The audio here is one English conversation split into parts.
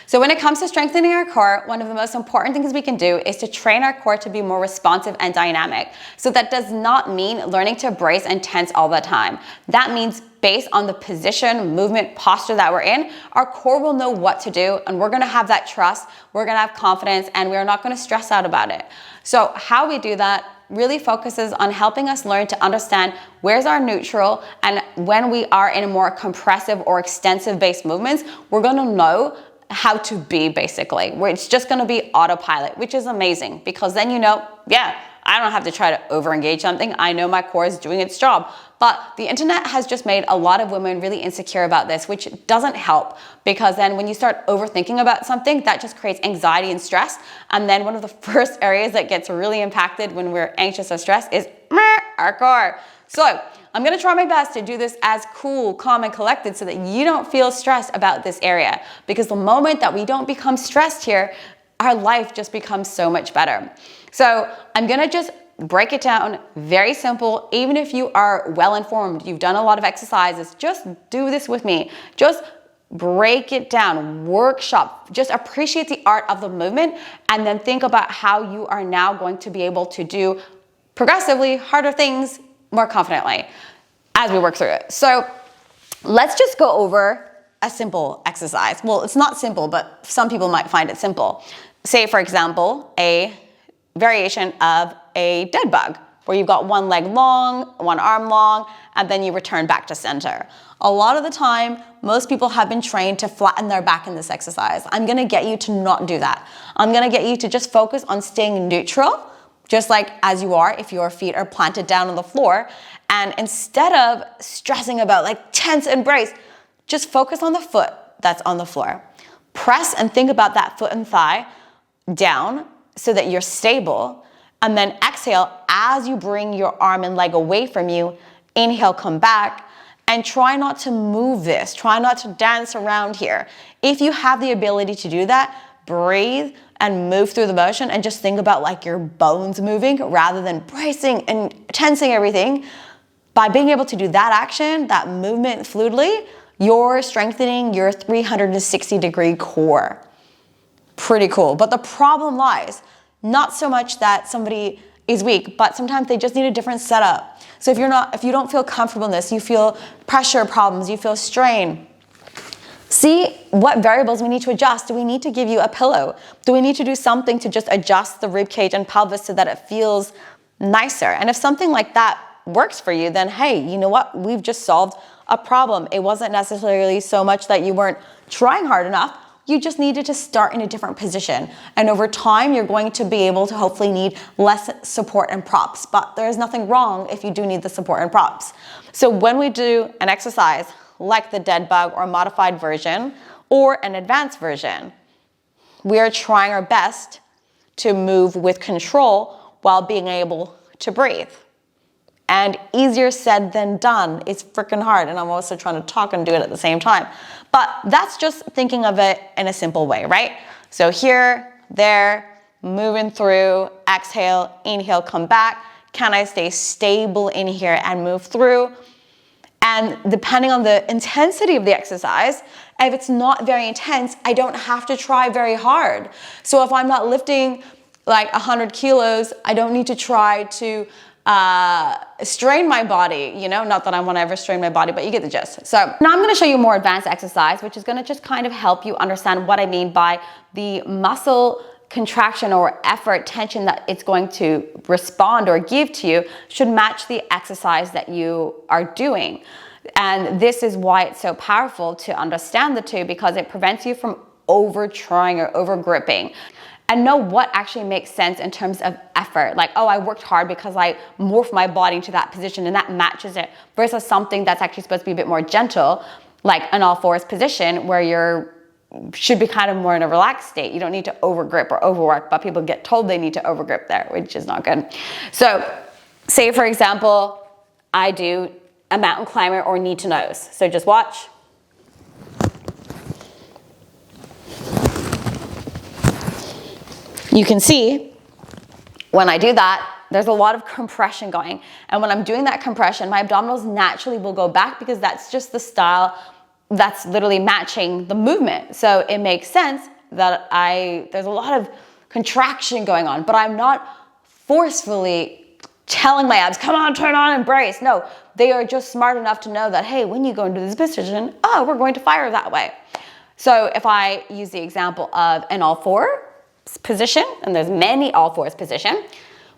So when it comes to strengthening our core, one of the most important things we can do is to train our core to be more responsive and dynamic. So that does not mean learning to brace and tense all the time. That means based on the position, movement, posture that we're in, our core will know what to do, and we're gonna have that trust, we're gonna have confidence, and we're not gonna stress out about it. So how we do that really focuses on helping us learn to understand where's our neutral, and when we are in a more compressive or extensive based movements, we're gonna know how to be, basically, where it's just gonna be autopilot, which is amazing, because then you know, yeah, I don't have to try to over-engage something. I know my core is doing its job. But the internet has just made a lot of women really insecure about this, which doesn't help, because then when you start overthinking about something, that just creates anxiety and stress. And then one of the first areas that gets really impacted when we're anxious or stressed is our core. So I'm gonna try my best to do this as cool, calm, and collected so that you don't feel stressed about this area. Because the moment that we don't become stressed here, our life just becomes so much better. So I'm gonna just break it down, very simple. Even if you are well-informed, you've done a lot of exercises, just do this with me. Just break it down, workshop, just appreciate the art of the movement, and then think about how you are now going to be able to do progressively harder things more confidently as we work through it. So let's just go over a simple exercise. Well, it's not simple, but some people might find it simple. Say, for example, a variation of a dead bug, where you've got one leg long, one arm long, and then you return back to center. A lot of the time, most people have been trained to flatten their back in this exercise. I'm gonna get you to not do that. I'm gonna get you to just focus on staying neutral, just like as you are if your feet are planted down on the floor. And instead of stressing about like tense and brace, just focus on the foot that's on the floor. Press and think about that foot and thigh down so that you're stable. And then exhale as you bring your arm and leg away from you. Inhale, come back, and try not to move this. Try not to dance around here. If you have the ability to do that, breathe and move through the motion and just think about like your bones moving rather than bracing and tensing everything. By being able to do that action, that movement fluidly, you're strengthening your 360-degree core. Pretty cool. But the problem lies not so much that somebody is weak, but sometimes they just need a different setup. So if you don't feel comfortable in this, you feel pressure problems, you feel strain, see what variables we need to adjust. Do we need to give you a pillow? Do we need to do something to just adjust the rib cage and pelvis so that it feels nicer? And if something like that works for you, then hey, you know what? We've just solved a problem. It wasn't necessarily so much that you weren't trying hard enough. You just needed to start in a different position. And over time, you're going to be able to hopefully need less support and props. But there's nothing wrong if you do need the support and props. So when we do an exercise like the dead bug or modified version or an advanced version, we are trying our best to move with control while being able to breathe. And easier said than done. It's freaking hard. And I'm also trying to talk and do it at the same time. But that's just thinking of it in a simple way, right? So here, there, moving through, exhale, inhale, come back. Can I stay stable in here and move through? And depending on the intensity of the exercise, if it's not very intense, I don't have to try very hard. So if I'm not lifting like 100 kilos, I don't need to try to strain my body, you know, not that I want to ever strain my body, but you get the gist. So now I'm going to show you a more advanced exercise, which is going to just kind of help you understand what I mean by the muscle contraction or effort tension that it's going to respond or give to you should match the exercise that you are doing. And this is why it's so powerful to understand the two, because it prevents you from over trying or over gripping. And know what actually makes sense in terms of effort. Like, oh, I worked hard because I morphed my body into that position and that matches it, versus something that's actually supposed to be a bit more gentle, like an all fours position where you're should be kind of more in a relaxed state. You don't need to over grip or overwork, but people get told they need to over grip there, which is not good. So say, for example, I do a mountain climber or knee to nose. So just watch. You can see when I do that, there's a lot of compression going. And when I'm doing that compression, my abdominals naturally will go back because that's just the style that's literally matching the movement. So it makes sense that there's a lot of contraction going on, but I'm not forcefully telling my abs, come on, turn on, and brace. No, they are just smart enough to know that, hey, when you go into this position, we're going to fire that way. So if I use the example of an all four position, and there's many all fours position,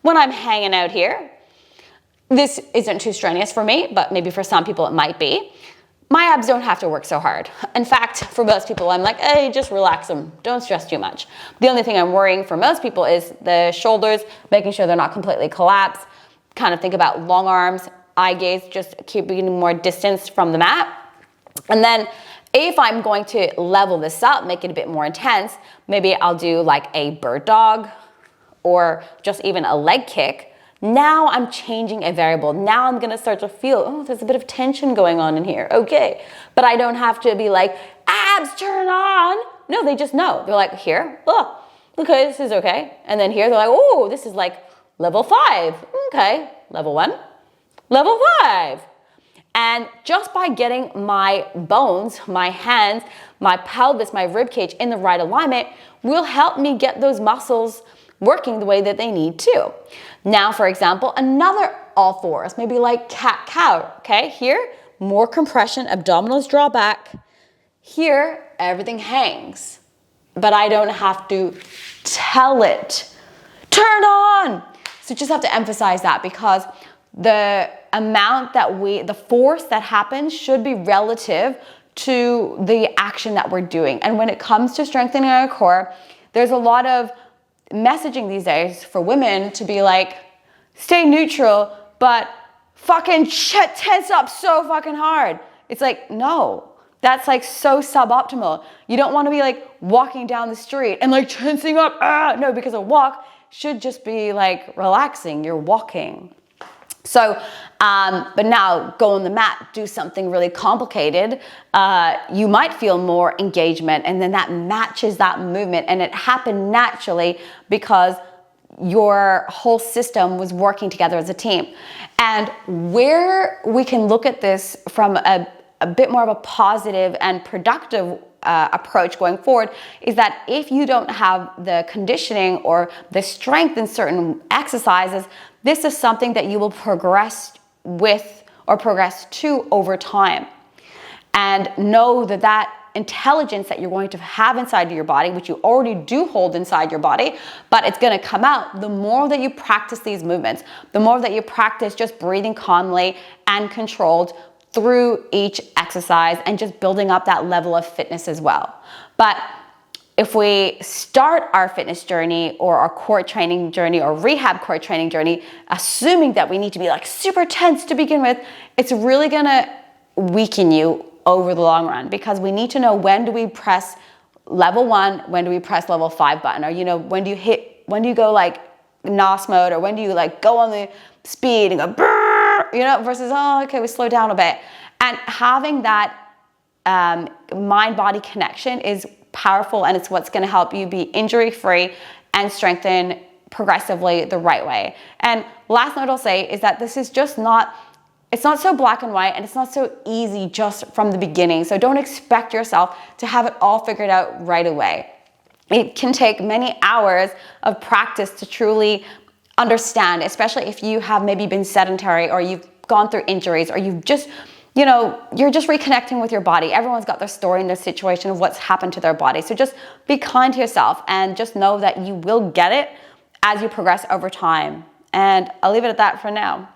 when I'm hanging out here, this isn't too strenuous for me, but maybe for some people it might be. My abs don't have to work so hard. In fact, for most people, I'm like, hey, just relax them. Don't stress too much. The only thing I'm worrying for most people is the shoulders, making sure they're not completely collapsed. Kind of think about long arms, eye gaze, just keeping more distance from the mat. And then if I'm going to level this up, make it a bit more intense, maybe I'll do like a bird dog or just even a leg kick. Now I'm changing a variable. Now I'm gonna start to feel, oh, there's a bit of tension going on in here. Okay, but I don't have to be like, abs turn on. No, they just know. They're like, here, oh, okay, this is okay. And then here they're like, oh, this is like level 5. Okay, level 1, level 5. And just by getting my bones, my hands, my pelvis, my rib cage in the right alignment will help me get those muscles working the way that they need to. Now, for example, another all fours, maybe like cat-cow, okay? Here, more compression, abdominals draw back. Here, everything hangs, but I don't have to tell it, turn on. So just have to emphasize that, because the amount the force that happens should be relative to the action that we're doing. And when it comes to strengthening our core, there's a lot of messaging these days for women to be like, stay neutral, but fucking tense up so fucking hard. It's like, no, that's like so suboptimal. You don't want to be like walking down the street and like tensing up. No, because a walk should just be like relaxing. You're walking. So, but now go on the mat, do something really complicated. You might feel more engagement, and then that matches that movement, and it happened naturally because your whole system was working together as a team. And where we can look at this from a bit more of a positive and productive approach going forward is that if you don't have the conditioning or the strength in certain exercises, this is something that you will progress with or progress to over time. And know that that intelligence that you're going to have inside your body, which you already do hold inside your body, but it's going to come out the more that you practice these movements, the more that you practice just breathing calmly and controlled through each exercise and just building up that level of fitness as well. But if we start our fitness journey or our core training journey or rehab core training journey, assuming that we need to be like super tense to begin with, it's really gonna weaken you over the long run, because we need to know, when do we press level 1, when do we press level 5 button, or when do you go like NOS mode, or when do you like go on the speed and go brrr, versus, oh, okay, we slow down a bit. And having that mind-body connection is powerful, and it's what's going to help you be injury-free and strengthen progressively the right way. And last note I'll say is that this is just it's not so black and white, and it's not so easy just from the beginning. So don't expect yourself to have it all figured out right away. It can take many hours of practice to truly understand, especially if you have maybe been sedentary, or you've gone through injuries, or you've just you're just reconnecting with your body. Everyone's got their story and their situation of what's happened to their body. So just be kind to yourself, and just know that you will get it as you progress over time. And I'll leave it at that for now.